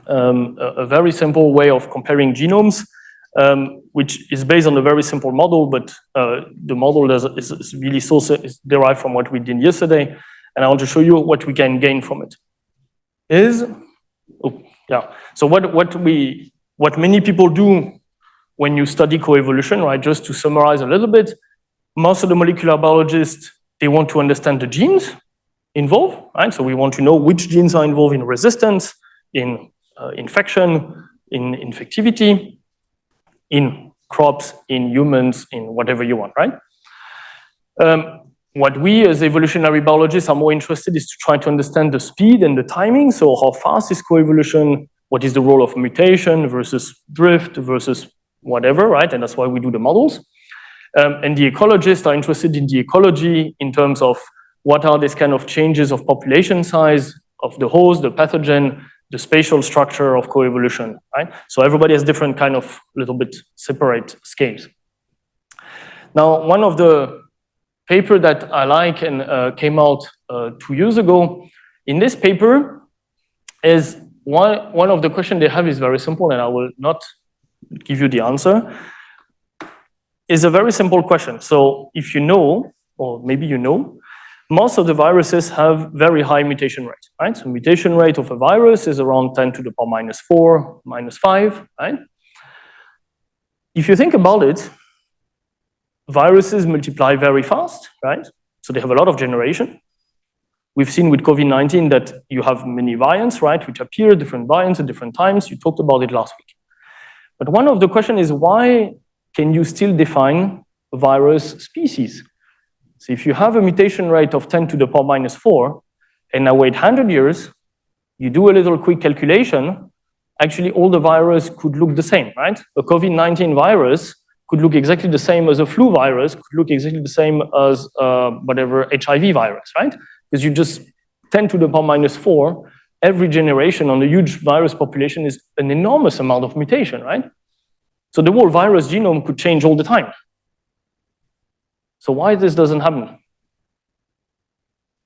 a very simple way of comparing genomes, which is based on a very simple model, but the model is really is derived from what we did yesterday, and I want to show you what we can gain from it. So what many people do when you study coevolution, right? Just to summarize a little bit, most of the molecular biologists, they want to understand the genes involved, right? So we want to know which genes are involved in resistance, in infection, in infectivity, in crops, in humans, in whatever you want, right? What we as evolutionary biologists are more interested is to try to understand the speed and the timing. So how fast is coevolution? What is the role of mutation versus drift versus whatever, right? And that's why we do the models. And the ecologists are interested in the ecology in terms of what are these kind of changes of population size of the host, the pathogen, the spatial structure of coevolution, right? So everybody has different kind of little bit separate scales. Now, one of the paper that I like and came out 2 years ago, in this paper is one of the questions they have is very simple, and I will not give you the answer. Is a very simple question. So if you know, or maybe you know, most of the viruses have very high mutation rate, right? So mutation rate of a virus is around 10 to the power minus 4, minus 5, right? If you think about it, viruses multiply very fast, right? So they have a lot of generation. We've seen with COVID-19 that you have many variants, right? Which appear, different variants at different times. You talked about it last week. But one of the questions is why can you still define virus species? So if you have a mutation rate of 10 to the power minus 4, and now wait 100 years, you do a little quick calculation, actually all the virus could look the same, right? A COVID-19 virus could look exactly the same as a flu virus, could look exactly the same as whatever HIV virus, right? Because you just 10 to the power minus 4, every generation on a huge virus population is an enormous amount of mutation, right? So the whole virus genome could change all the time. So why this doesn't happen?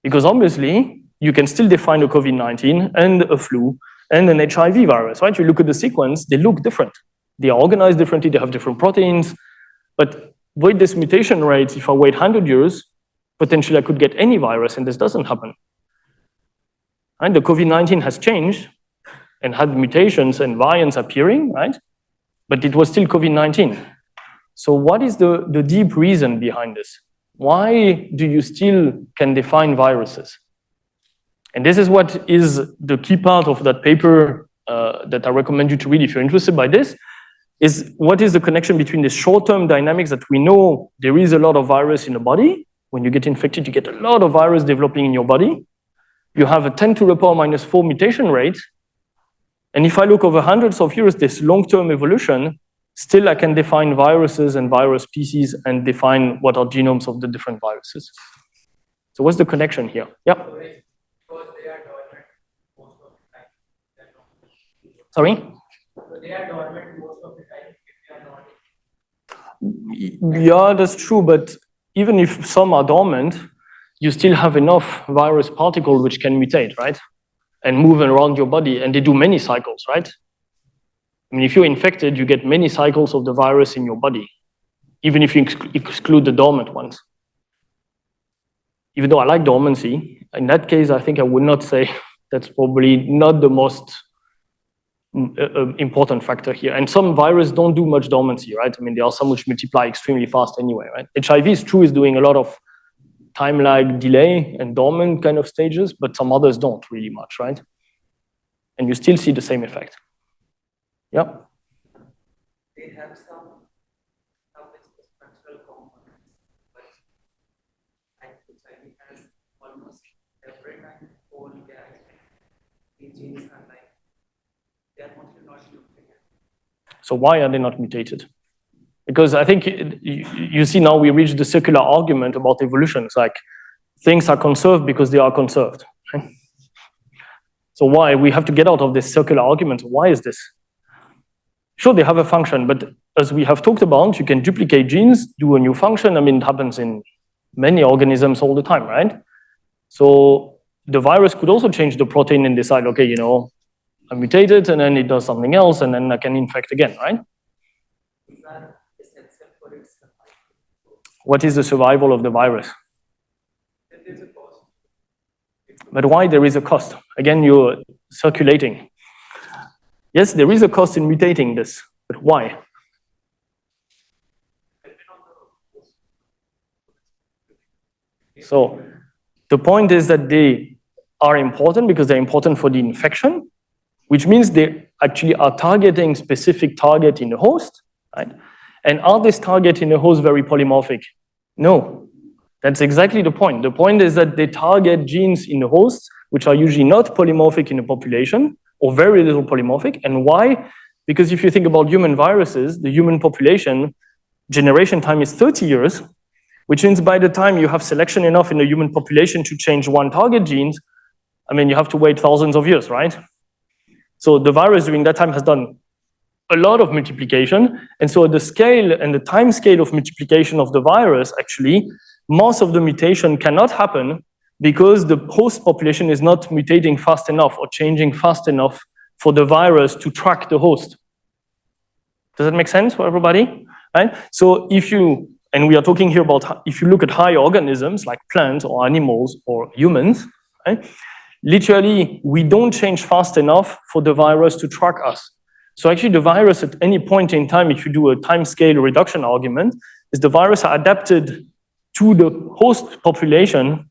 Because obviously, you can still define a COVID-19 and a flu and an HIV virus, right? You look at the sequence, they look different. They are organized differently, they have different proteins. But with this mutation rate, if I wait 100 years, potentially I could get any virus, and this doesn't happen. And the COVID-19 has changed and had mutations and variants appearing, right? But it was still COVID-19. So what is the deep reason behind this? Why do you still can define viruses? And this is what is the key part of that paper that I recommend you to read if you're interested by this, is what is the connection between the short-term dynamics that we know there is a lot of virus in the body. When you get infected, you get a lot of virus developing in your body. You have a 10 to the power minus 4 mutation rate. And if I look over hundreds of years, this long-term evolution, still I can define viruses and virus species and define what are genomes of the different viruses. So what's the connection here? Yeah. Because they are dormant most of the time. Sorry? So they are dormant most of the time if they are not. Yeah, that's true. But even if some are dormant, you still have enough virus particles which can mutate, right? And move around your body, and they do many cycles, right? I mean, if you're infected, you get many cycles of the virus in your body, even if you exclude the dormant ones. Even though I like dormancy, in that case, I think I would not say that's probably not the most important factor here. And some viruses don't do much dormancy, right? I mean, there are some which multiply extremely fast anyway, right? HIV is true, is doing a lot of time lag delay and dormant kind of stages, but some others don't really much, right? And you still see the same effect. Yeah. They have some structural components, but HIV has almost every time whole gas. The genes are like, they are mostly not mutated. So why are they not mutated? Because I think you see now we reach the circular argument about evolution. It's like things are conserved because they are conserved. Right? So why? We have to get out of this circular argument. Why is this? Sure, they have a function, but as we have talked about, you can duplicate genes, do a new function. I mean, it happens in many organisms all the time, right? So the virus could also change the protein and decide, okay, you know, I mutate it, and then it does something else, and then I can infect again, right? Is that essential for its survival? What is the survival of the virus? There is a cost. But why there is a cost? Again, you're circulating. Yes, there is a cost in mutating this, but why? So the point is that they are important because they're important for the infection, which means they actually are targeting specific target in the host, right? And are this target in the host very polymorphic? No, that's exactly the point. The point is that they target genes in the host, which are usually not polymorphic in the population, or very little polymorphic. And why? Because if you think about human viruses, the human population generation time is 30 years, which means by the time you have selection enough in the human population to change one target gene, I mean, you have to wait thousands of years, right? So the virus during that time has done a lot of multiplication. And so the scale and the time scale of multiplication of the virus, actually, most of the mutation cannot happen because the host population is not mutating fast enough or changing fast enough for the virus to track the host. Does that make sense for everybody? Right? So if you, and we are talking here about, if you look at high organisms like plants or animals or humans, right? Literally, we don't change fast enough for the virus to track us. So actually the virus at any point in time, if you do a time scale reduction argument, is the virus are adapted to the host population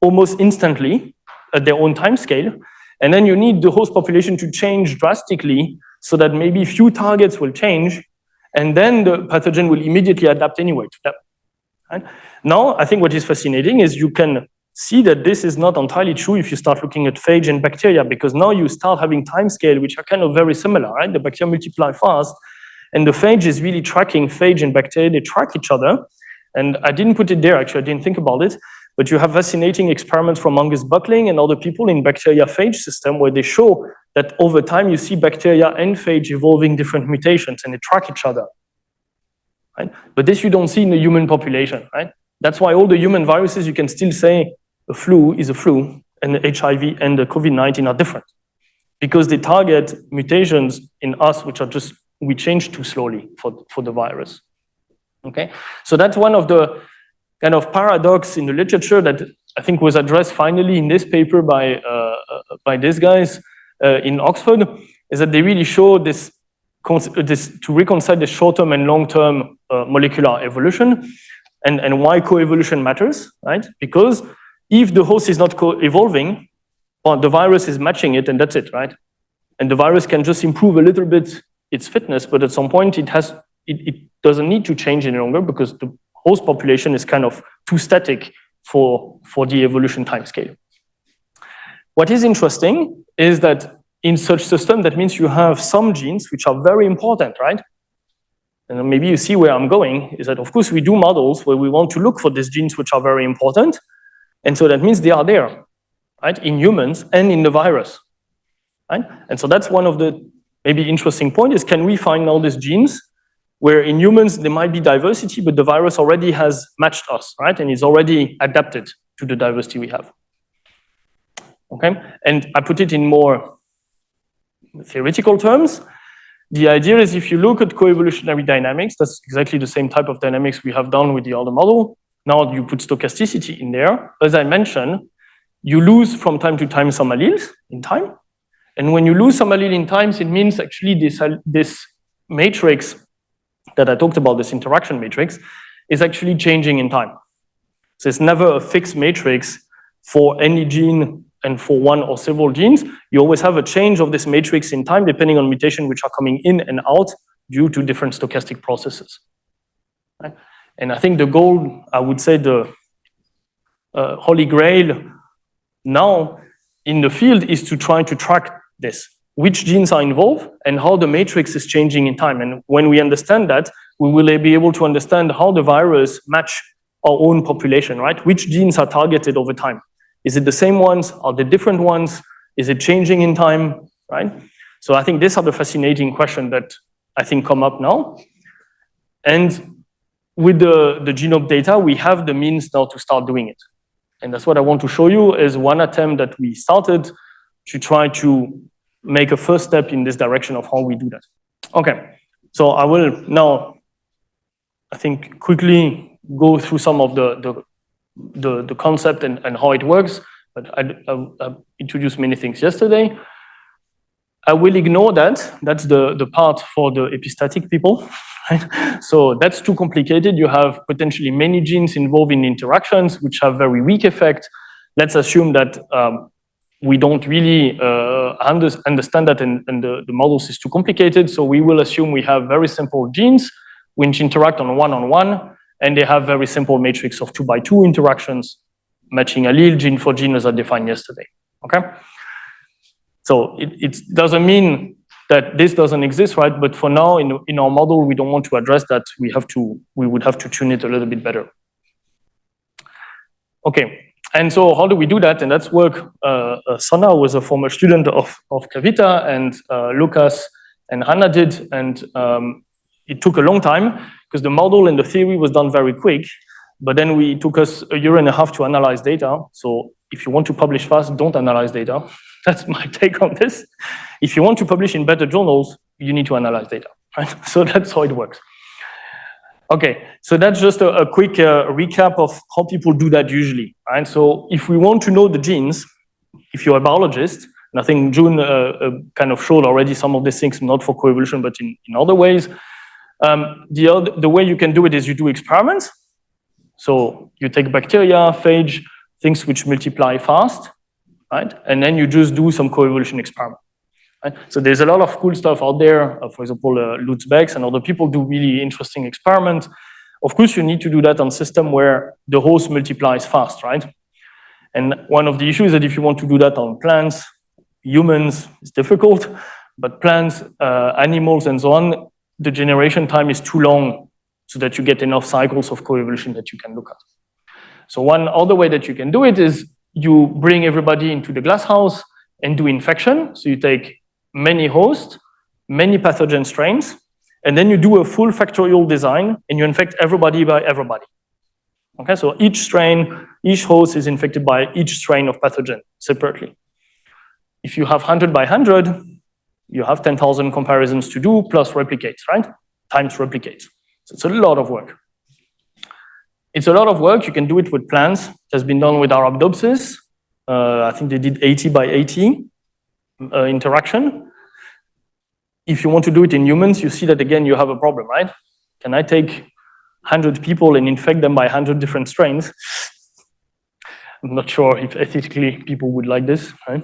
almost instantly at their own time scale. And then you need the host population to change drastically so that maybe few targets will change, and then the pathogen will immediately adapt anyway to them. Right? Now, I think what is fascinating is you can see that this is not entirely true if you start looking at phage and bacteria, because now you start having time scale which are kind of very similar, right? The bacteria multiply fast, and the phage is really tracking phage and bacteria. They track each other. And I didn't put it there, actually, I didn't think about it, but you have fascinating experiments from Angus Buckling and other people in bacteria phage system where they show that over time you see bacteria and phage evolving different mutations and they track each other. Right? But this you don't see in the human population, right? That's why all the human viruses, you can still say the flu is a flu and the HIV and the COVID-19 are different because they target mutations in us which are just, we change too slowly for the virus. Okay, so that's one of the kind of paradox in the literature that I think was addressed finally in this paper by these guys in Oxford, is that they really show this to reconcile the short-term and long-term molecular evolution and why co-evolution matters, right? Because if the host is not co-evolving, well, the virus is matching it and that's it, right? And the virus can just improve a little bit its fitness, but at some point it doesn't need to change any longer because the host population is kind of too static for the evolution timescale. What is interesting is that in such system, that means you have some genes which are very important, right? And maybe you see where I'm going, is that of course we do models where we want to look for these genes which are very important. And so that means they are there, right? In humans and in the virus, right? And so that's one of the maybe interesting point is, can we find all these genes where in humans there might be diversity, but the virus already has matched us, right? And is already adapted to the diversity we have. Okay, and I put it in more theoretical terms. The idea is if you look at co-evolutionary dynamics, that's exactly the same type of dynamics we have done with the other model. Now you put stochasticity in there. As I mentioned, you lose from time to time some alleles in time. And when you lose some allele in time, it means actually this matrix that I talked about, this interaction matrix, is actually changing in time. So it's never a fixed matrix for any gene and for one or several genes. You always have a change of this matrix in time depending on mutation which are coming in and out due to different stochastic processes. Right? And I think the goal, I would say the holy grail now in the field is to try to track this, which genes are involved and how the matrix is changing in time. And when we understand that, we will be able to understand how the virus match our own population, right? Which genes are targeted over time? Is it the same ones? Are they different ones? Is it changing in time, right? So I think these are the fascinating questions that I think come up now. And with the genome data, we have the means now to start doing it. And that's what I want to show you is one attempt that we started to try to make a first step in this direction of how we do that. Okay, so I will now, I think, quickly go through some of the concept and how it works, but I introduced many things yesterday. I will ignore that. That's the part for the epistatic people. Right? So that's too complicated. You have potentially many genes involved in interactions which have very weak effect. Let's assume that we don't really understand that and the models is too complicated. So we will assume we have very simple genes which interact on one, and they have very simple matrix of 2 by 2 interactions, matching allele gene for gene as I defined yesterday. Okay? So it doesn't mean that this doesn't exist, right? But for now, in our model, we don't want to address that. We would have to tune it a little bit better. Okay, and so how do we do that? And that's work. Sana was a former student of Kavita, and Lucas and Hannah did, and it took a long time because the model and the theory was done very quick, but then it took us a year and a half to analyze data. So if you want to publish fast, don't analyze data. That's my take on this. If you want to publish in better journals, you need to analyze data, right? So that's how it works. Okay, so that's just a quick recap of how people do that usually, right? So if we want to know the genes, if you're a biologist, and I think June kind of showed already some of these things, not for coevolution, but in other ways, the way you can do it is you do experiments. So you take bacteria, phage, things which multiply fast, right? And then you just do some coevolution experiment. Right? So there's a lot of cool stuff out there. For example, Lutz Bex and other people do really interesting experiments. Of course, you need to do that on system where the host multiplies fast, right? And one of the issues is that if you want to do that on plants, humans, it's difficult, but plants, animals, and so on, the generation time is too long so that you get enough cycles of coevolution that you can look at. So one other way that you can do it is you bring everybody into the glass house and do infection. So you take many hosts, many pathogen strains, and then you do a full factorial design and you infect everybody by everybody. Okay, so each strain, each host is infected by each strain of pathogen separately. If you have 100 by 100, you have 10,000 comparisons to do plus replicates, right? Times replicates. So it's a lot of work. It's a lot of work. You can do it with plants. It has been done with Arabidopsis. I think they did 80 by 80 interaction. If you want to do it in humans, you see that again, you have a problem, right? Can I take 100 people and infect them by 100 different strains? I'm not sure if ethically people would like this, right?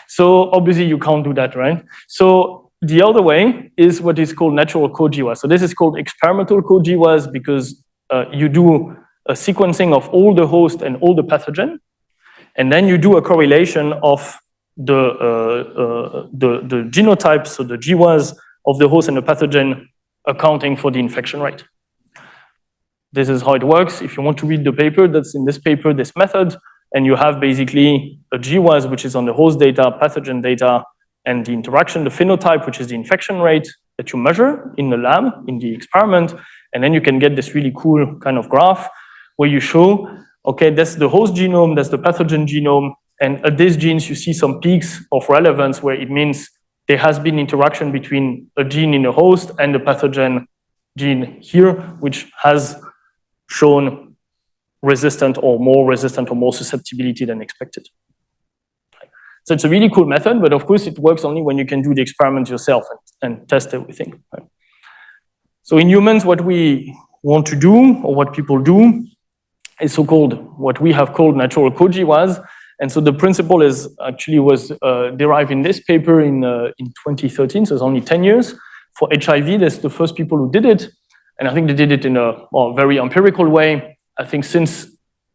So obviously you can't do that, right? So the other way is what is called natural co-GWAS. So this is called experimental co-GWAS because you do a sequencing of all the host and all the pathogen, and then you do a correlation of the genotypes, so the GWAS of the host and the pathogen, accounting for the infection rate. This is how it works. If you want to read the paper, that's in this paper, this method, and you have basically a GWAS, which is on the host data, pathogen data, and the interaction, the phenotype, which is the infection rate that you measure in the lab, in the experiment, and then you can get this really cool kind of graph where you show, okay, that's the host genome, that's the pathogen genome, and at these genes you see some peaks of relevance where it means there has been interaction between a gene in a host and the pathogen gene here, which has shown resistant or more susceptibility than expected. So it's a really cool method, but of course it works only when you can do the experiment yourself and test everything. Right? So in humans, what we want to do, or what people do, is so-called, what we have called natural co-GWAS. And so the principle is actually was derived in this paper in 2013, so it's only 10 years. For HIV, that's the first people who did it. And I think they did it in a very empirical way. I think since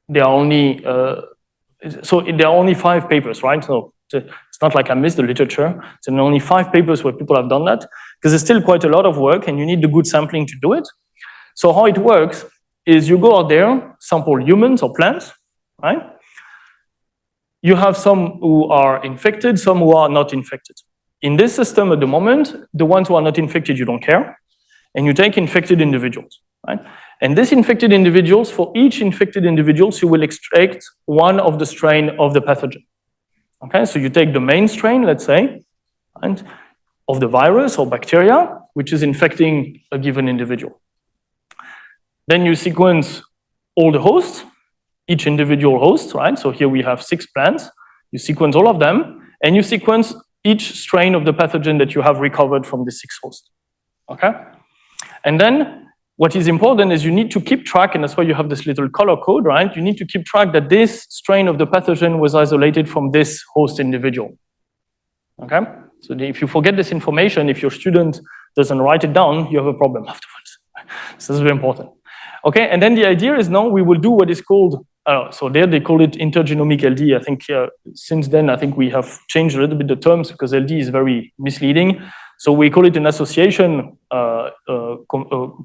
there are only, there are only 5 papers, right? So it's not like I missed the literature. It's only 5 papers where people have done that, because it's still quite a lot of work and you need the good sampling to do it. So how it works is you go out there, sample humans or plants, right? You have some who are infected, some who are not infected. In this system at the moment, the ones who are not infected, you don't care. And you take infected individuals, right? And these infected individuals, for each infected individuals, you will extract one of the strain of the pathogen. Okay, so you take the main strain, let's say, right, of the virus or bacteria, which is infecting a given individual. Then you sequence all the hosts, each individual host, right? So here we have 6 plants. You sequence all of them, and you sequence each strain of the pathogen that you have recovered from the 6 hosts, okay? And then what is important is you need to keep track, and that's why you have this little color code, right? You need to keep track that this strain of the pathogen was isolated from this host individual, okay? So if you forget this information, if your student doesn't write it down, you have a problem afterwards. So this is very important. Okay, and then the idea is now we will do what is called, so there they call it intergenomic LD. I think since then, I think we have changed a little bit the terms because LD is very misleading. So we call it an association,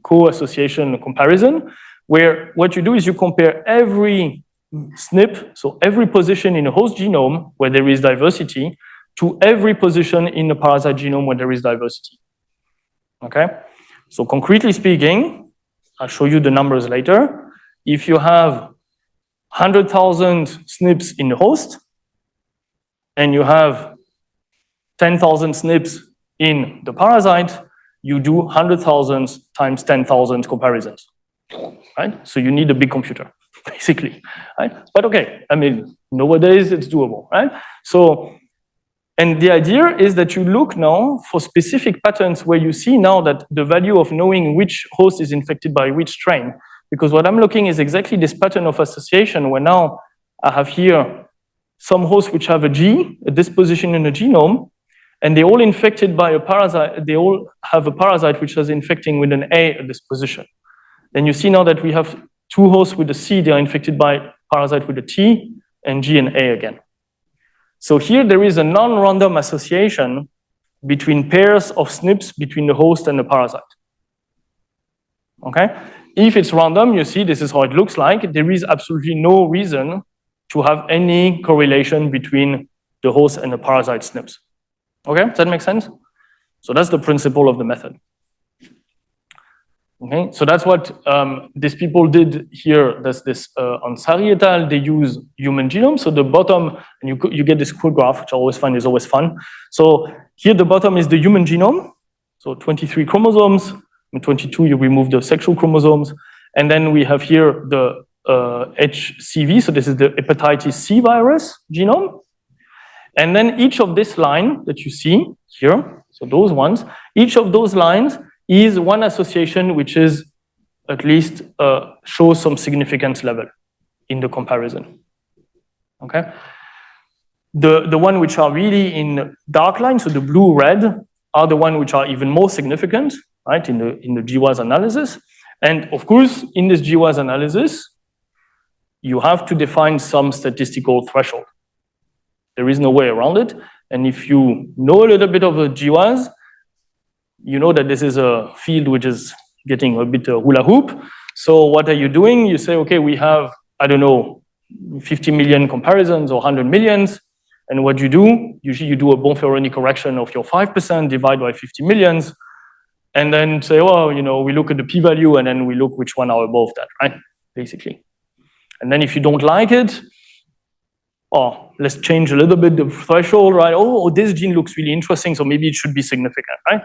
co-association comparison, where what you do is you compare every SNP, so every position in a host genome where there is diversity, to every position in the parasite genome where there is diversity. Okay, so concretely speaking, I'll show you the numbers later. If you have 100,000 SNPs in the host, and you have 10,000 SNPs in the parasite, you do 100,000 times 10,000 comparisons, right? So you need a big computer, basically, right? But okay, I mean, nowadays it's doable, right? So, and the idea is that you look now for specific patterns where you see now that the value of knowing which host is infected by which strain, because what I'm looking is exactly this pattern of association where now I have here some hosts which have a G, a disposition in the genome, and they're all infected by a parasite, they all have a parasite which is infecting with an A at this position. Then you see now that we have 2 hosts with a C, they are infected by parasite with a T, and G and A again. So here there is a non-random association between pairs of SNPs between the host and the parasite. Okay? If it's random, you see this is how it looks like. There is absolutely no reason to have any correlation between the host and the parasite SNPs. Okay, does that make sense? So that's the principle of the method. Okay, so that's what these people did here. There's this Ansari et al. They use human genome. So the bottom, and you get this cool graph, which I always find is always fun. So here the bottom is the human genome. So 23 chromosomes. In 22, you remove the sexual chromosomes. And then we have here the HCV. So this is the hepatitis C virus genome. And then each of this line that you see here, so those ones, each of those lines is one association which is at least shows some significance level in the comparison. Okay, the one which are really in dark line, so the blue red, are the one which are even more significant, right, in the GWAS analysis. And of course, in this GWAS analysis, you have to define some statistical threshold. There is no way around it. And if you know a little bit of the GWAS, you know that this is a field which is getting a bit hula hoop. So what are you doing? You say, okay, we have, I don't know, 50 million comparisons or 100 millions. And what you do, usually you do a Bonferroni correction of your 5%, divide by 50 millions, and then say, well, you know, we look at the p-value and then we look which one are above that, right? Basically. And then if you don't like it, oh, let's change a little bit the threshold, right? Oh, this gene looks really interesting, so maybe it should be significant, right?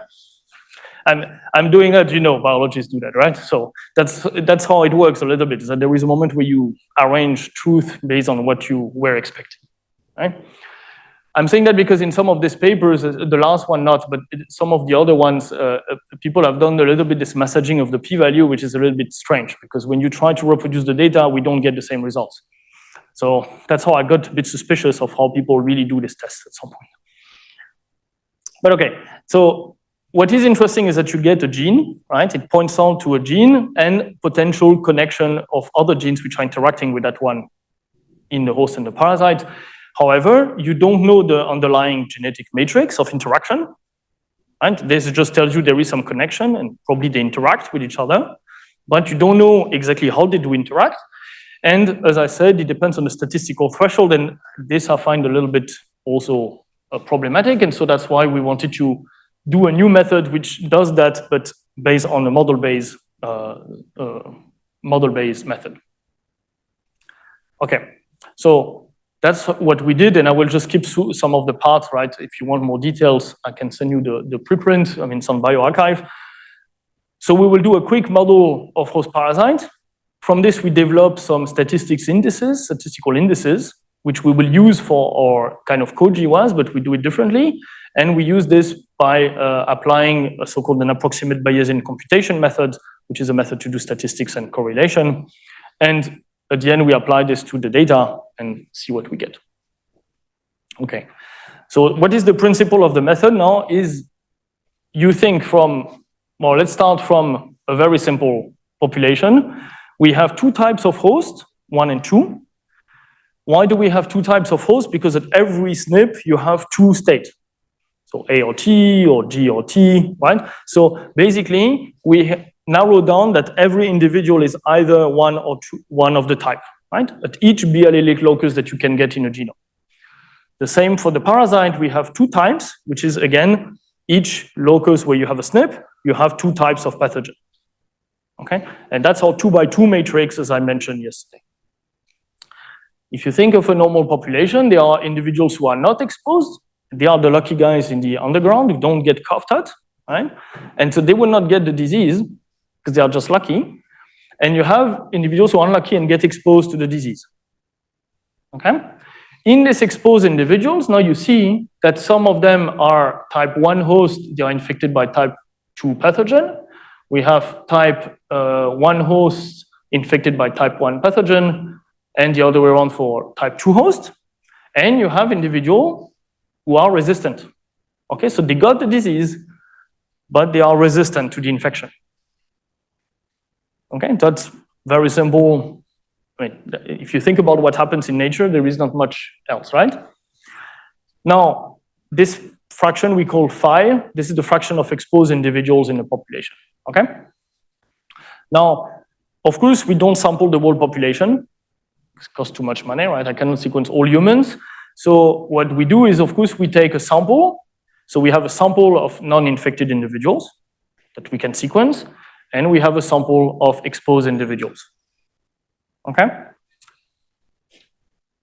I'm doing that, you know, biologists do that, right? So that's how it works a little bit, is that there is a moment where you arrange truth based on what you were expecting, right? I'm saying that because in some of these papers, the last one not, but some of the other ones, people have done a little bit this messaging of the p-value, which is a little bit strange, because when you try to reproduce the data, we don't get the same results. So that's how I got a bit suspicious of how people really do this test at some point. But okay, so what is interesting is that you get a gene, right? It points out to a gene and potential connection of other genes which are interacting with that one in the host and the parasite. However, you don't know the underlying genetic matrix of interaction, right? This just tells you there is some connection and probably they interact with each other, but you don't know exactly how they do interact. And as I said, it depends on the statistical threshold, and this I find a little bit also problematic, and so that's why we wanted to do a new method which does that, but based on a model-based method. Okay, so that's what we did, and I will just keep some of the parts, right? If you want more details, I can send you the preprint, I mean, some bioarchive. So we will do a quick model of host parasite. From this, we develop some statistical indices, which we will use for our kind of code GWAS, but we do it differently. And we use this by applying a so-called an approximate Bayesian computation method, which is a method to do statistics and correlation. And at the end, we apply this to the data and see what we get. Okay, so what is the principle of the method now is you think from, well, let's start from a very simple population. We have two types of hosts, 1 and 2. Why do we have two types of hosts? Because at every SNP, you have two states. So A or T or G or T, right? So basically, we narrow down that every individual is either one of the type, right? At each biallelic locus that you can get in a genome. The same for the parasite, we have two types, which is again, each locus where you have a SNP, you have two types of pathogen. Okay, and that's our 2x2 matrix, as I mentioned yesterday. If you think of a normal population, there are individuals who are not exposed. They are the lucky guys in the underground who don't get coughed at, right? And so they will not get the disease because they are just lucky. And you have individuals who are unlucky and get exposed to the disease. Okay? In these exposed individuals, now you see that some of them are type 1 host, they are infected by type 2 pathogen. We have type 1 host infected by type 1 pathogen, and the other way around for type 2 host. And you have individuals who are resistant. Okay, so they got the disease, but they are resistant to the infection. Okay, that's very simple. I mean, if you think about what happens in nature, there is not much else, right? Now, this fraction we call phi, this is the fraction of exposed individuals in the population, okay? Now, of course, we don't sample the whole population. It costs too much money, right? I cannot sequence all humans. So what we do is, of course, we take a sample. So we have a sample of non-infected individuals that we can sequence, and we have a sample of exposed individuals. Okay?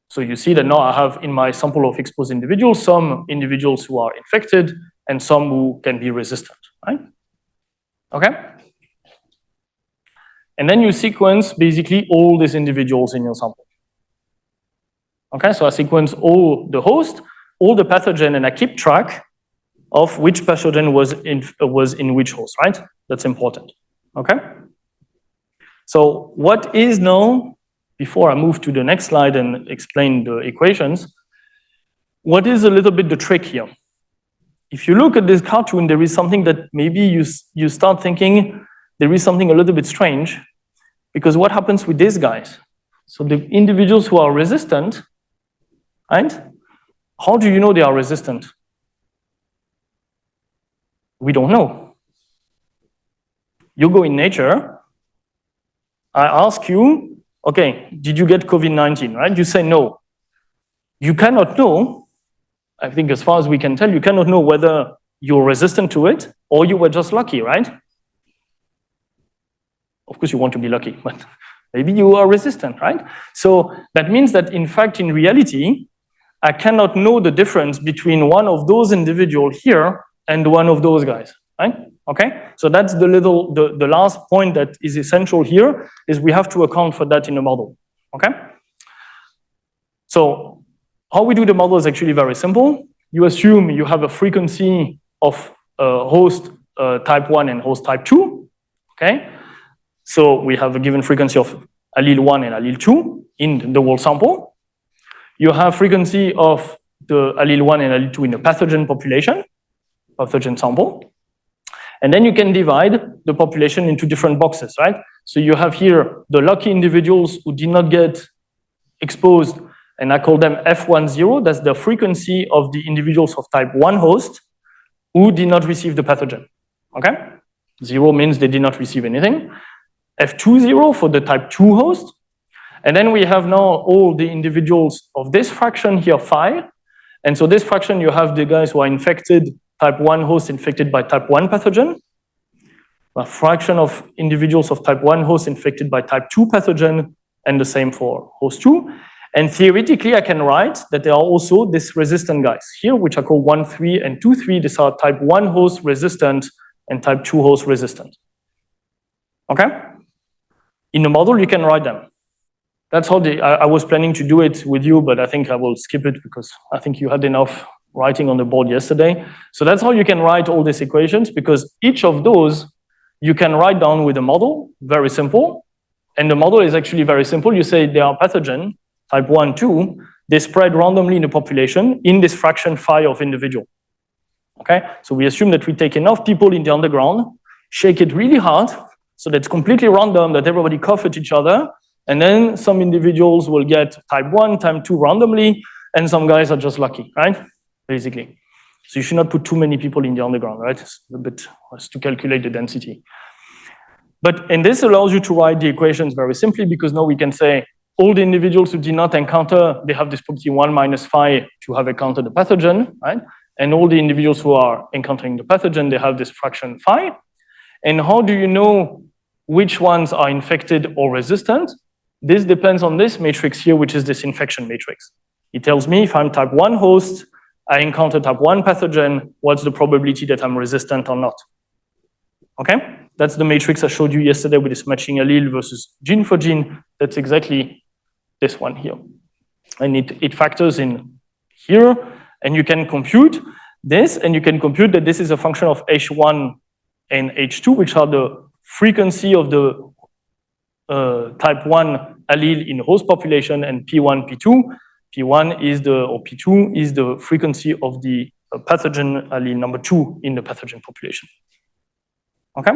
So you see that now I have in my sample of exposed individuals, some individuals who are infected and some who can be resistant, right? Okay? And then you sequence basically all these individuals in your sample. Okay, so I sequence all the host, all the pathogen, and I keep track of which pathogen was in which host, right? That's important, okay? So what is now, before I move to the next slide and explain the equations, what is a little bit the trick here? If you look at this cartoon, there is something that maybe you start thinking there is something a little bit strange, because what happens with these guys? So the individuals who are resistant, right? How do you know they are resistant? We don't know. You go in nature, I ask you, okay, did you get COVID-19, right? You say no. You cannot know, I think as far as we can tell, you cannot know whether you're resistant to it or you were just lucky, right? Of course you want to be lucky, but maybe you are resistant, right? So that means that in fact, in reality, I cannot know the difference between one of those individuals here and one of those guys, right? Okay, so that's the last point that is essential here, is we have to account for that in the model, okay? So how we do the model is actually very simple. You assume you have a frequency of host type 1 and host type 2, okay? So we have a given frequency of allele 1 and allele 2 in the whole sample. You have frequency of the allele 1 and allele 2 in the pathogen population, pathogen sample. And then you can divide the population into different boxes, right? So you have here the lucky individuals who did not get exposed, and I call them F10, that's the frequency of the individuals of type 1 host who did not receive the pathogen, okay? 0 means they did not receive anything. F20 for the type 2 host. And then we have now all the individuals of this fraction here, phi. And so this fraction, you have the guys who are infected, type 1 host infected by type 1 pathogen. A fraction of individuals of type 1 host infected by type 2 pathogen, and the same for host 2. And theoretically, I can write that there are also these resistant guys here, which are called 1,3 and 2,3. These are type 1 host resistant and type 2 host resistant. Okay? In the model, you can write them. That's how I was planning to do it with you, but I think I will skip it because I think you had enough writing on the board yesterday. So that's how you can write all these equations, because each of those you can write down with a model, very simple. And the model is actually very simple. You say they are pathogen, type 1, 2. They spread randomly in the population in this fraction phi of individual. Okay? So we assume that we take enough people in the underground, shake it really hard, so that's completely random, that everybody cough at each other, and then some individuals will get type 1, type 2 randomly, and some guys are just lucky, right? Basically. So you should not put too many people in the underground, right? It's a bit hard to calculate the density. And this allows you to write the equations very simply, because now we can say all the individuals who did not encounter, they have this property 1 minus phi to have encountered the pathogen, right? And all the individuals who are encountering the pathogen, they have this fraction phi. And how do you know which ones are infected or resistant? This depends on this matrix here, which is this infection matrix. It tells me if I'm type 1 host, I encounter type 1 pathogen, what's the probability that I'm resistant or not? Okay? That's the matrix I showed you yesterday with this matching allele versus gene for gene. That's exactly this one here. And it factors in here, and you can compute this, and you can compute that this is a function of H1 and H2, which are the frequency of the type 1 allele in host population, and P1, P2. P1 is or P2 is the frequency of the pathogen allele number 2 in the pathogen population. Okay?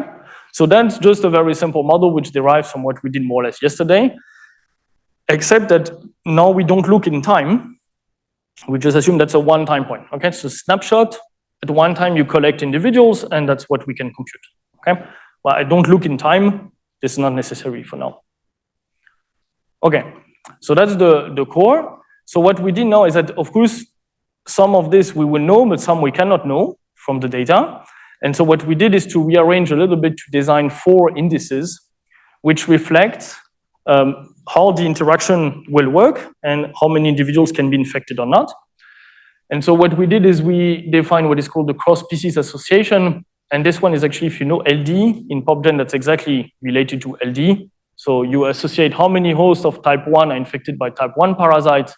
So that's just a very simple model which derives from what we did more or less yesterday, except that now we don't look in time. We just assume that's a one-time point. Okay? So snapshot, at one time you collect individuals, and that's what we can compute. Okay? Well, I don't look in time. This is not necessary for now. Okay, so that's the core. So what we did now is that, of course, some of this we will know, but some we cannot know from the data. And so what we did is to rearrange a little bit to design 4 indices, which reflect how the interaction will work and how many individuals can be infected or not. And so what we did is we defined what is called the cross-species association. And this one is actually, if you know LD, in PopGen, that's exactly related to LD. So you associate how many hosts of type 1 are infected by type 1 parasite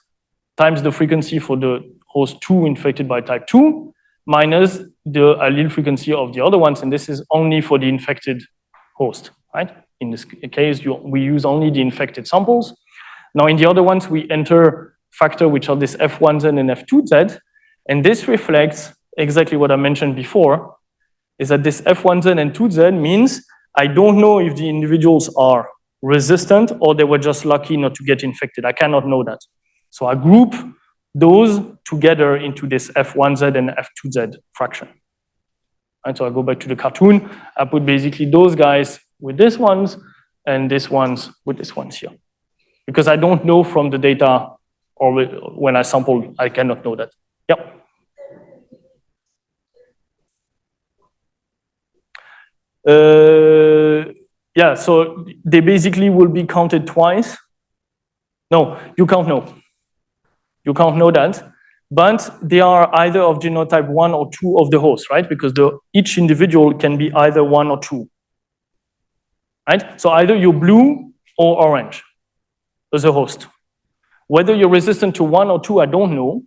times the frequency for the host 2 infected by type 2 minus the allele frequency of the other ones. And this is only for the infected host, right? In this case, we use only the infected samples. Now, in the other ones, we enter factor, which are this F1Z and F2Z. And this reflects exactly what I mentioned before, is that this F1Z and 2Z means I don't know if the individuals are resistant or they were just lucky not to get infected. I cannot know that. So I group those together into this F1Z and F2Z fraction. And so I go back to the cartoon. I put basically those guys with these ones and these ones with these ones here. Because I don't know from the data, or when I sample, I cannot know that. Yep. Yeah, so they basically will be counted twice. No, you can't know. You can't know that. But they are either of genotype 1 or 2 of the host, right? Because each individual can be either 1 or 2. Right? So either you're blue or orange as a host. Whether you're resistant to 1 or 2, I don't know.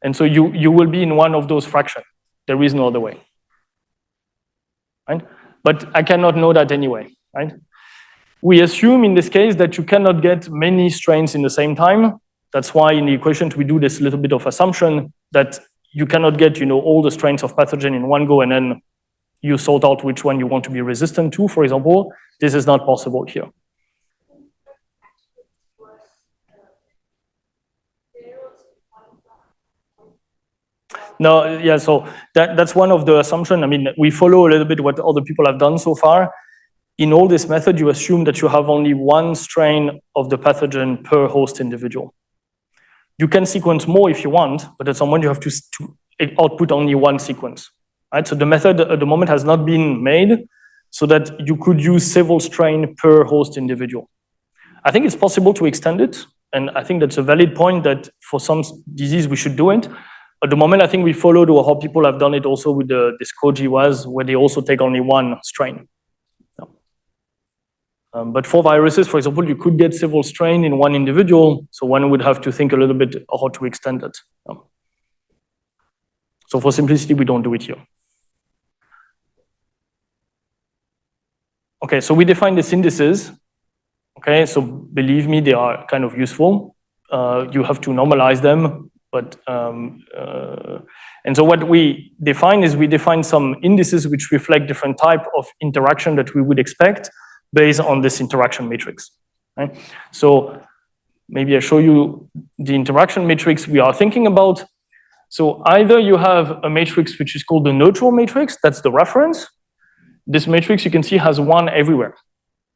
And so you will be in one of those fractions. There is no other way. Right? But I cannot know that anyway, right? We assume in this case that you cannot get many strains in the same time. That's why in the equations we do this little bit of assumption that you cannot get, all the strains of pathogen in one go and then you sort out which one you want to be resistant to, for example. This is not possible here. No, yeah, so that's one of the assumptions. I mean, we follow a little bit what other people have done so far. In all this method, you assume that you have only one strain of the pathogen per host individual. You can sequence more if you want, but at some point you have to output only one sequence. Right? So the method at the moment has not been made so that you could use several strains per host individual. I think it's possible to extend it and I think that's a valid point that for some disease we should do it. At the moment, I think we followed how people have done it also with this GWAS, where they also take only one strain. But for viruses, for example, you could get several strains in one individual, so one would have to think a little bit how to extend it. So for simplicity, we don't do it here. Okay, so we define these indices. Okay, so believe me, they are kind of useful. You have to normalize them, but and so what we define is we define some indices which reflect different type of interaction that we would expect based on this interaction matrix. Right? So maybe I show you the interaction matrix we are thinking about. So either you have a matrix which is called the neutral matrix, that's the reference. This matrix you can see has one everywhere.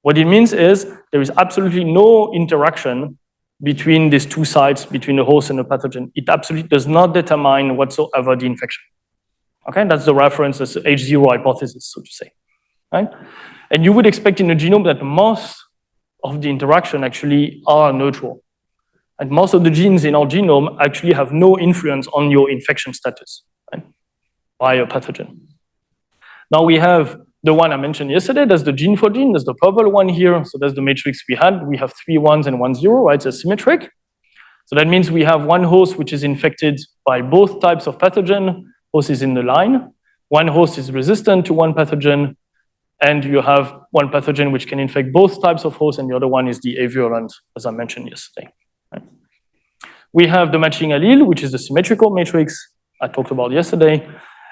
What it means is there is absolutely no interaction between these two sites, between the host and the pathogen. It absolutely does not determine whatsoever the infection. Okay, that's the reference, that's the H0 hypothesis, so to say. Right? And you would expect in the genome that most of the interaction actually are neutral. And most of the genes in our genome actually have no influence on your infection status, right, by a pathogen. Now we have the one I mentioned yesterday, that's the gene for gene, that's the purple one here. So that's the matrix we had. We have 3 1s and 1 0, right? It's symmetric. So that means we have one host which is infected by both types of pathogen. Host is in the line. One host is resistant to one pathogen. And you have one pathogen which can infect both types of hosts, and the other one is the avirulent, as I mentioned yesterday. Right? We have the matching allele, which is the symmetrical matrix I talked about yesterday.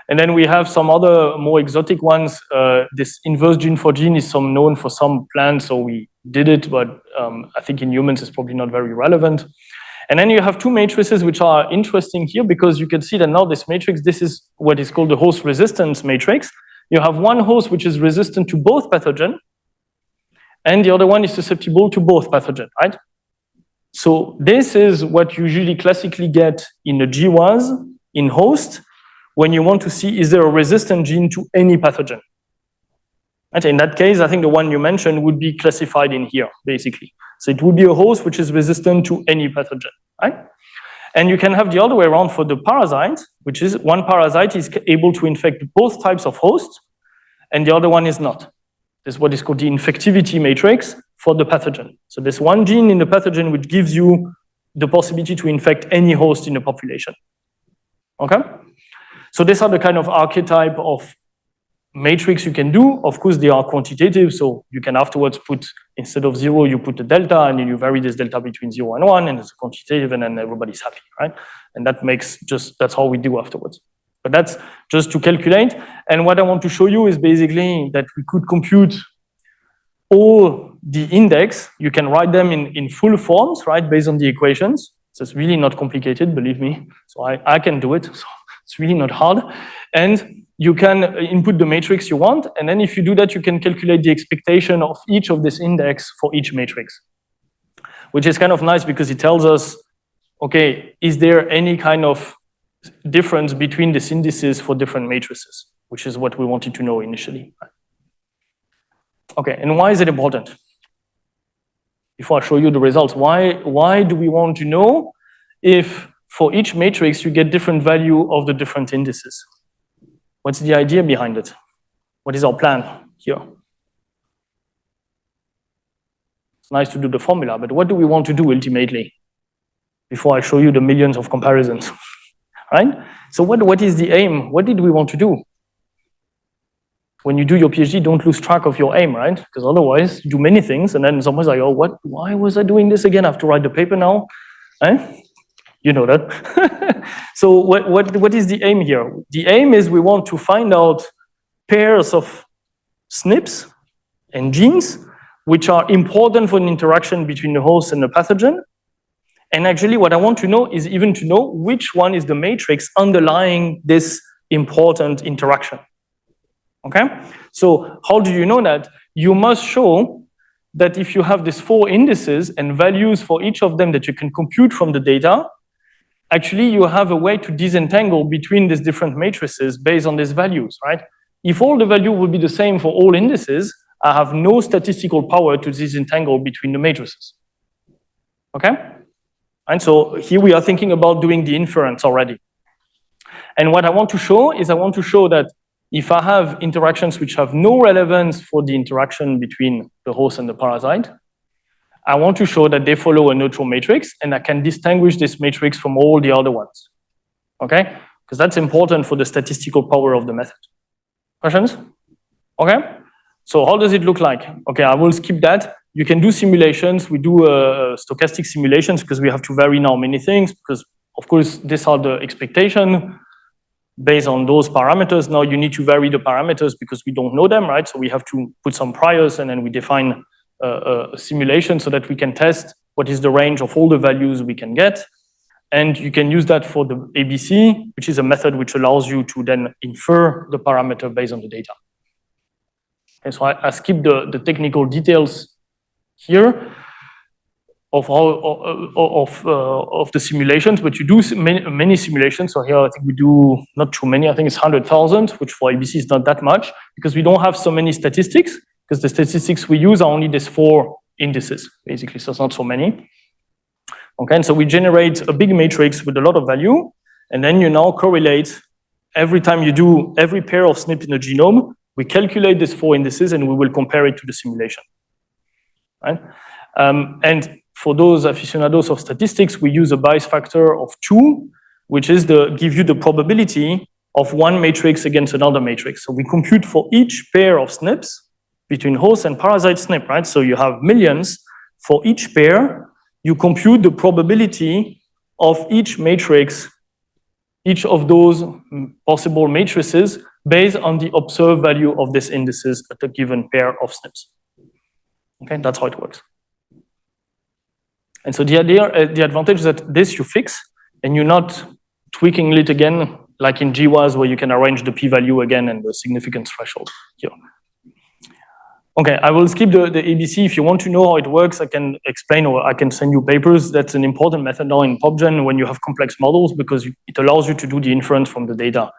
And then we have some other more exotic ones. This inverse gene for gene is known for some plants, so we did it, but I think in humans it's probably not very relevant. And then you have 2 matrices which are interesting here because you can see that now this matrix, this is what is called the host resistance matrix. You have one host which is resistant to both pathogen, and the other one is susceptible to both pathogen, right? So this is what you usually classically get in the GWAS, in host, when you want to see is there a resistant gene to any pathogen. And in that case, I think the one you mentioned would be classified in here, basically. So it would be a host which is resistant to any pathogen, right? And you can have the other way around for the parasite, which is one parasite is able to infect both types of hosts, and the other one is not. This is what is called the infectivity matrix for the pathogen. So there's one gene in the pathogen which gives you the possibility to infect any host in the population. Okay? So these are the kind of archetype of matrix you can do. Of course, they are quantitative, so you can afterwards put, instead of 0, you put a delta, and then you vary this delta between 0 and 1, and it's quantitative, and then everybody's happy, right? And that makes that's how we do afterwards. But that's just to calculate. And what I want to show you is basically that we could compute all the index. You can write them in full forms, right, based on the equations. So it's really not complicated, believe me. So I can do it, so it's really not hard. And you can input the matrix you want, and then if you do that, you can calculate the expectation of each of this index for each matrix, which is kind of nice because it tells us, okay, is there any kind of difference between these indices for different matrices, which is what we wanted to know initially. Okay, and why is it important? Before I show you the results, why do we want to know if for each matrix you get different value of the different indices? What's the idea behind it? What is our plan here? It's nice to do the formula, but what do we want to do ultimately? Before I show you the millions of comparisons, right? So what is the aim? What did we want to do? When you do your PhD, don't lose track of your aim, right? Because otherwise you do many things, and then someone's like, oh, why was I doing this again? I have to write the paper now, right? You know that. So what is the aim here? The aim is we want to find out pairs of SNPs and genes which are important for an interaction between the host and the pathogen. And actually what I want to know is even to know which one is the matrix underlying this important interaction. Okay? So how do you know that? You must show that if you have these 4 indices and values for each of them that you can compute from the data, actually you have a way to disentangle between these different matrices based on these values, right? If all the value will be the same for all indices, I have no statistical power to disentangle between the matrices. Okay? And so here we are thinking about doing the inference already. And what I want to show is that if I have interactions which have no relevance for the interaction between the host and the parasite, I want to show that they follow a neutral matrix, and I can distinguish this matrix from all the other ones. Okay? Because that's important for the statistical power of the method. Questions? Okay? So how does it look like? Okay, I will skip that. You can do simulations. We do stochastic simulations because we have to vary now many things, because of course these are the expectation based on those parameters. Now you need to vary the parameters because we don't know them, right? So we have to put some priors, and then we define a simulation so that we can test what is the range of all the values we can get. And you can use that for the ABC, which is a method which allows you to then infer the parameter based on the data. Okay, so I skip the technical details here of the simulations, but you do many simulations. So here I think we do not too many. I think it's 100,000, which for ABC is not that much because we don't have so many statistics, because the statistics we use are only these 4 indices, basically, so it's not so many. Okay, and so we generate a big matrix with a lot of value, and then you now correlate every time you do every pair of SNP in the genome, we calculate these 4 indices and we will compare it to the simulation. Right? And for those aficionados of statistics, we use a Bayes factor of 2, which is give you the probability of one matrix against another matrix. So we compute for each pair of SNPs between host and parasite SNP, right? So you have millions. For each pair, you compute the probability of each matrix, each of those possible matrices, based on the observed value of these indices at a given pair of SNPs. Okay, that's how it works. And so the advantage is that this you fix, and you're not tweaking it again, like in GWAS, where you can arrange the p-value again and the significance threshold here. Okay, I will skip the ABC. If you want to know how it works, I can explain, or I can send you papers. That's an important method now in PubGen when you have complex models, because it allows you to do the inference from the data.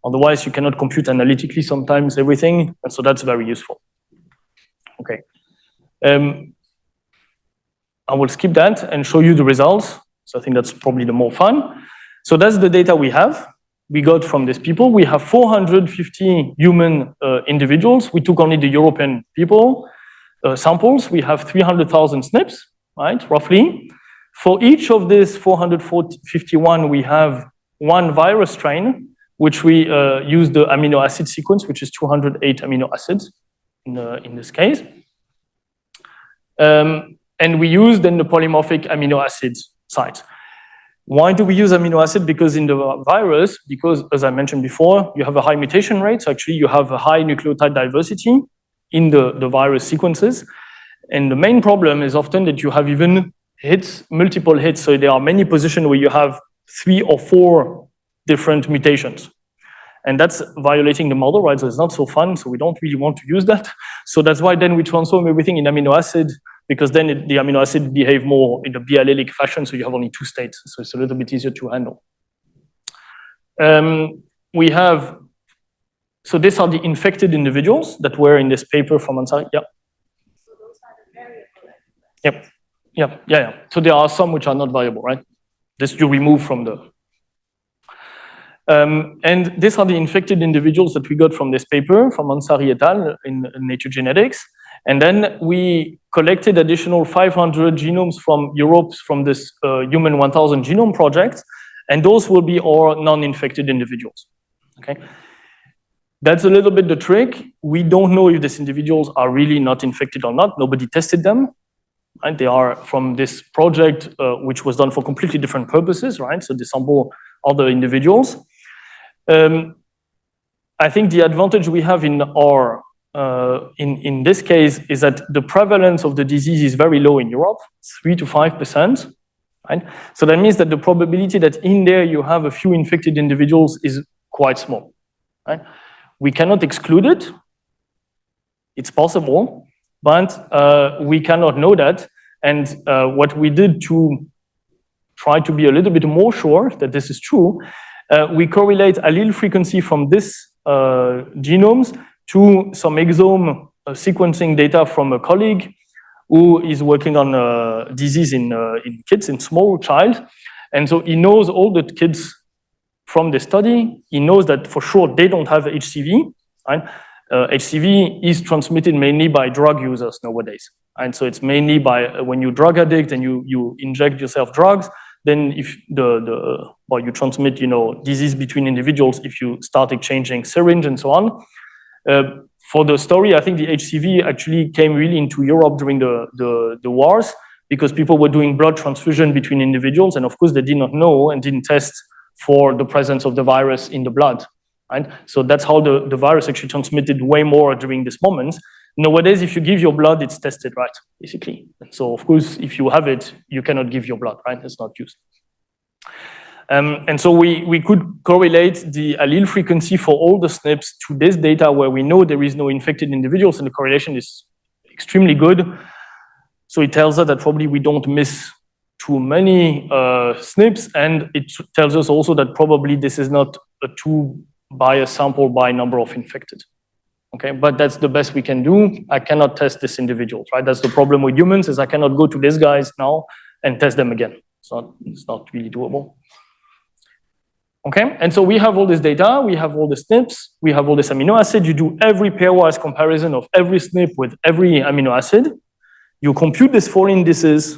Otherwise, you cannot compute analytically sometimes everything, and so that's very useful. Okay. I will skip that and show you the results. So I think that's probably the more fun. So that's the data we have. We got from these people. We have 450 human individuals. We took only the European people samples. We have 300,000 SNPs, right, roughly. For each of these 451, we have one virus strain, which we use the amino acid sequence, which is 208 amino acids in this case. And we use then the polymorphic amino acid site. Why do we use amino acid? Because in the virus, as I mentioned before, you have a high mutation rate. So actually you have a high nucleotide diversity in the virus sequences. And the main problem is often that you have even hits, multiple hits. So there are many positions where you have 3 or 4 different mutations. And that's violating the model, right? So it's not so fun. So we don't really want to use that. So that's why then we transform everything in amino acid, because then the amino acid behave more in a biallelic fashion, so you have only 2 states, so it's a little bit easier to handle. We have, so these are the infected individuals that were in this paper from Ansari. Yeah. So those are the variable. Yep. Yeah. So there are some which are not variable, right? This you remove from the. And these are the infected individuals that we got from this paper from Ansari et al. in Nature Genetics. And then we collected additional 500 genomes from Europe from this Human 1000 Genome Project, and those will be our non-infected individuals. Okay, that's a little bit the trick. We don't know if these individuals are really not infected or not. Nobody tested them. Right? They are from this project, which was done for completely different purposes, right? So they sample other individuals. I think the advantage we have in our in this case is that the prevalence of the disease is very low in Europe, 3 to 5%. Right? So that means that the probability that in there you have a few infected individuals is quite small. Right? We cannot exclude it. It's possible, but we cannot know that. And what we did to try to be a little bit more sure that this is true, we correlate allele frequency from this genomes to some exome sequencing data from a colleague who is working on disease in kids, in small child. And so he knows all the kids from the study. He knows that for sure they don't have HCV. Right? HCV is transmitted mainly by drug users nowadays. And so it's mainly by when you drug addict and you inject yourself drugs, then if you transmit, disease between individuals if you start exchanging syringe and so on. For the story, I think the HCV actually came really into Europe during the wars because people were doing blood transfusion between individuals, and of course they did not know and didn't test for the presence of the virus in the blood. Right? So that's how the virus actually transmitted way more during this moment. Nowadays, if you give your blood, it's tested, right, basically. So of course, if you have it, you cannot give your blood, right? It's not used. And so we could correlate the allele frequency for all the SNPs to this data where we know there is no infected individuals, and the correlation is extremely good. So it tells us that probably we don't miss too many SNPs, and it tells us also that probably this is not a too biased sample by number of infected. Okay, but that's the best we can do. I cannot test this individual, right? That's the problem with humans, is I cannot go to these guys now and test them again. It's not really doable. Okay, and so we have all this data, we have all the SNPs, we have all this amino acid. You do every pairwise comparison of every SNP with every amino acid. You compute these 4 indices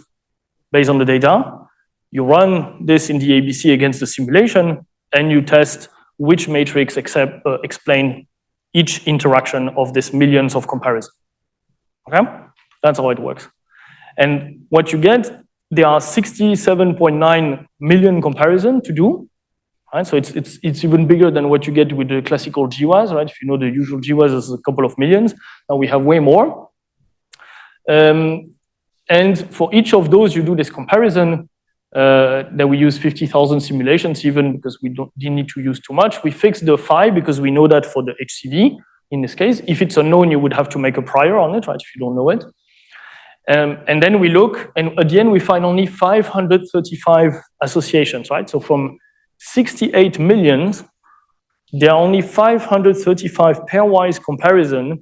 based on the data. You run this in the ABC against the simulation, and you test which matrix explain each interaction of these millions of comparisons. Okay, that's how it works. And what you get, there are 67.9 million comparisons to do. Right? So it's even bigger than what you get with the classical GWAS, right? If you know the usual GWAS is a couple of millions. Now we have way more. And for each of those, you do this comparison. That we use 50,000 simulations even because we didn't need to use too much. We fixed the phi because we know that for the HCV in this case. If it's unknown, you would have to make a prior on it, right? If you don't know it. And then we look, and at the end we find only 535 associations, right? So from 68 million, there are only 535 pairwise comparisons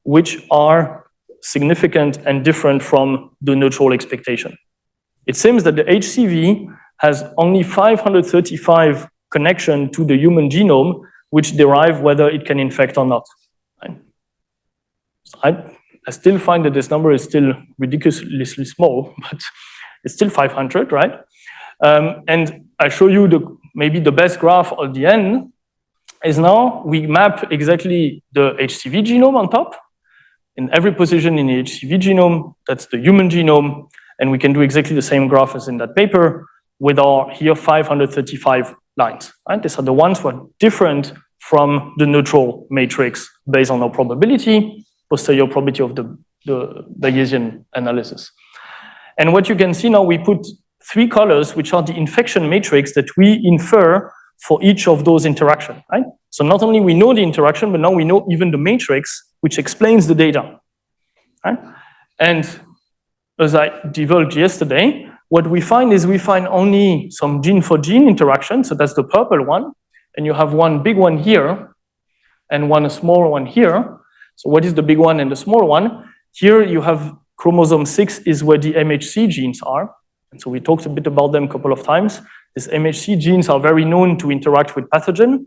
which are significant and different from the neutral expectation. It seems that the HCV has only 535 connection to the human genome, which derive whether it can infect or not. Right? So I still find that this number is still ridiculously small, but it's still 500, right? And I show you maybe the best graph at the end is now we map exactly the HCV genome on top. In every position in the HCV genome, that's the human genome. And we can do exactly the same graph as in that paper with our here 535 lines. Right? These are the ones who are different from the neutral matrix based on our probability, posterior probability of the Bayesian analysis. And what you can see now, we put 3 colors, which are the infection matrix that we infer for each of those interactions. Right? So not only we know the interaction, but now we know even the matrix, which explains the data. Right? And as I divulged yesterday, what we find is we find only some gene-for-gene interaction, so that's the purple one, and you have one big one here, and one small one here. So what is the big one and the small one? Here you have chromosome 6 is where the MHC genes are, and so we talked a bit about them a couple of times. These MHC genes are very known to interact with pathogen.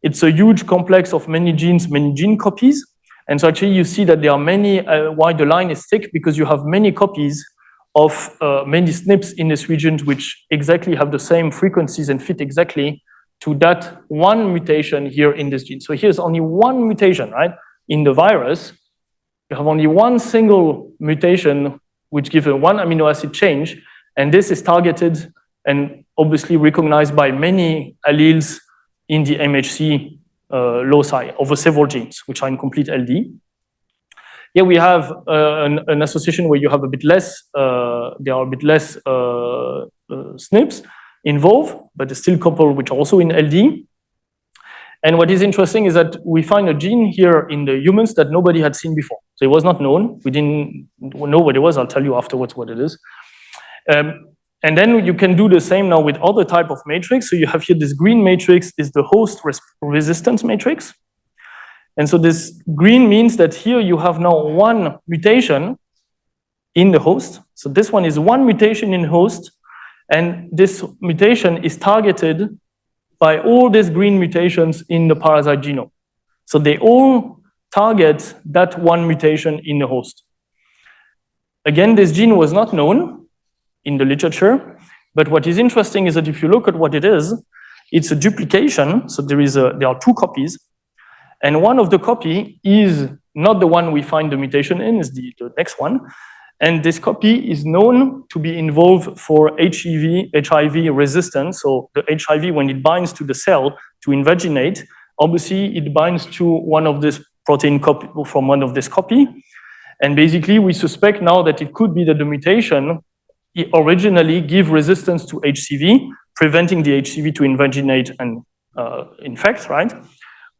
It's a huge complex of many genes, many gene copies. And so actually you see that there are many, why the line is thick, because you have many copies of many SNPs in this region which exactly have the same frequencies and fit exactly to that one mutation here in this gene. So here's only one mutation, right? In the virus, you have only one single mutation which gives a one amino acid change, and this is targeted and obviously recognized by many alleles in the MHC loci over several genes, which are in complete LD. Here we have an association where you have a bit less, there are a bit less SNPs involved, but there's still a couple which are also in LD. And what is interesting is that we find a gene here in the humans that nobody had seen before. So it was not known. We didn't know what it was. I'll tell you afterwards what it is. And then you can do the same now with other type of matrix. So you have here this green matrix is the host resistance matrix. And so this green means that here you have now one mutation in the host. So this one is one mutation in host, and this mutation is targeted by all these green mutations in the parasite genome. So they all target that one mutation in the host. Again, this gene was not known in the literature, but what is interesting is that if you look at what it is, it's a duplication. So there are two copies, and one of the copy is not the one we find the mutation in, is the next one. And this copy is known to be involved for HIV resistance. So the HIV, when it binds to the cell to invaginate, obviously it binds to one of this protein copy from one of this copy. And basically we suspect now that it could be that the mutation originally give resistance to HCV, preventing the HCV to invaginate and infect, right?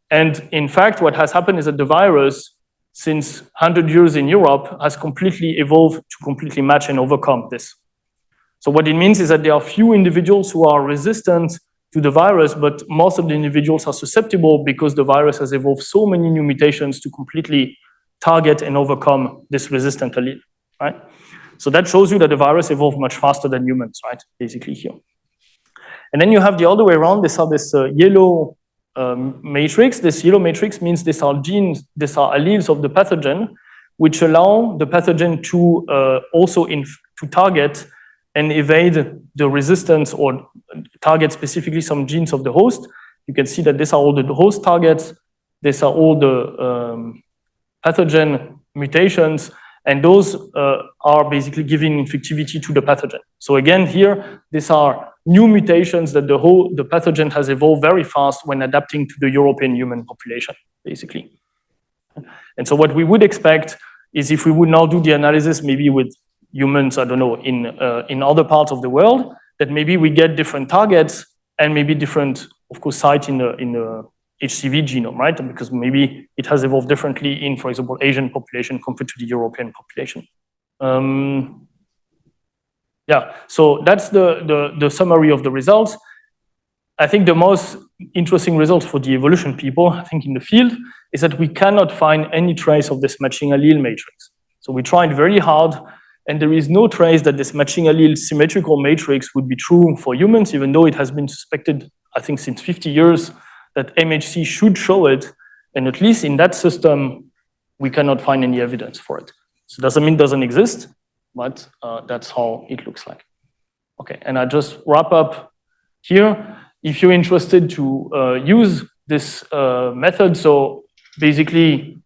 And in fact, what has happened is that the virus, since 100 years in Europe, has completely evolved to completely match and overcome this. So what it means is that there are few individuals who are resistant to the virus, but most of the individuals are susceptible because the virus has evolved so many new mutations to completely target and overcome this resistant allele, right? So that shows you that the virus evolved much faster than humans, right? Basically here. And then you have the other way around. These are this yellow matrix. This yellow matrix means these are genes, these are alleles of the pathogen, which allow the pathogen to also to target and evade the resistance or target specifically some genes of the host. You can see that these are all the host targets. These are all the pathogen mutations, and those are basically giving infectivity to the pathogen. So again, here, these are new mutations that the pathogen has evolved very fast when adapting to the European human population, basically. And so what we would expect is if we would now do the analysis maybe with humans, I don't know, in other parts of the world, that maybe we get different targets and maybe different, of course, site in the HCV genome, right? Because maybe it has evolved differently in, for example, Asian population compared to the European population. Yeah, so that's the summary of the results. I think the most interesting results for the evolution people, I think in the field, is that we cannot find any trace of this matching allele matrix. So we tried very hard, and there is no trace that this matching allele symmetrical matrix would be true for humans, even though it has been suspected, I think, since 50 years that MHC should show it, and at least in that system, we cannot find any evidence for it. So it doesn't mean it doesn't exist, but that's how it looks like. Okay, and I just wrap up here. If you're interested to use this method, so basically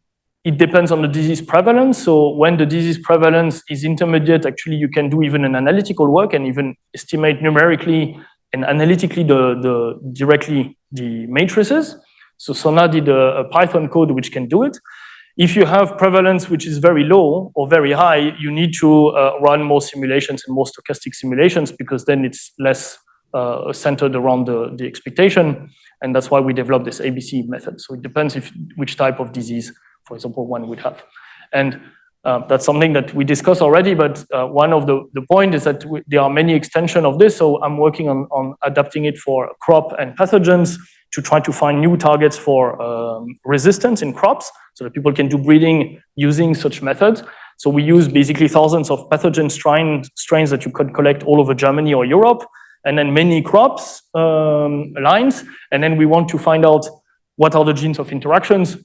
it depends on the disease prevalence. So when the disease prevalence is intermediate, actually you can do even an analytical work and even estimate numerically and analytically directly the matrices. So Sona did a Python code which can do it. If you have prevalence which is very low or very high, you need to run more simulations and more stochastic simulations, because then it's less centered around the expectation. And that's why we developed this ABC method. So it depends which type of disease, for example, one would have. And that's something that we discussed already, but one of the point is that there are many extensions of this. So I'm working on adapting it for crop and pathogens to try to find new targets for resistance in crops so that people can do breeding using such methods. So we use basically thousands of pathogen strains that you could collect all over Germany or Europe, and then many crops lines. And then we want to find out what are the genes of interactions.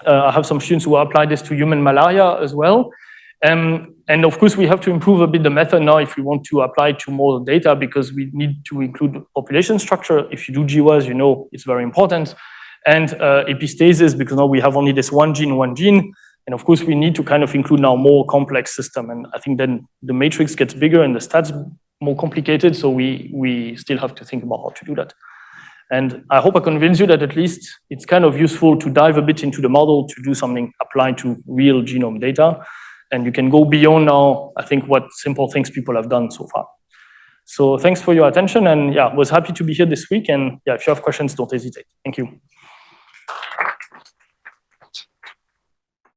I have some students who apply this to human malaria as well. And of course, we have to improve a bit the method now if we want to apply to more data, because we need to include population structure. If you do GWAS, you know it's very important. And epistasis, because now we have only this one gene. And of course, we need to kind of include now more complex system. And I think then the matrix gets bigger and the stats more complicated. So we still have to think about how to do that. And I hope I convince you that at least it's kind of useful to dive a bit into the model to do something applied to real genome data. And you can go beyond now, I think, what simple things people have done so far. So thanks for your attention. And yeah, was happy to be here this week. And yeah, if you have questions, don't hesitate. Thank you.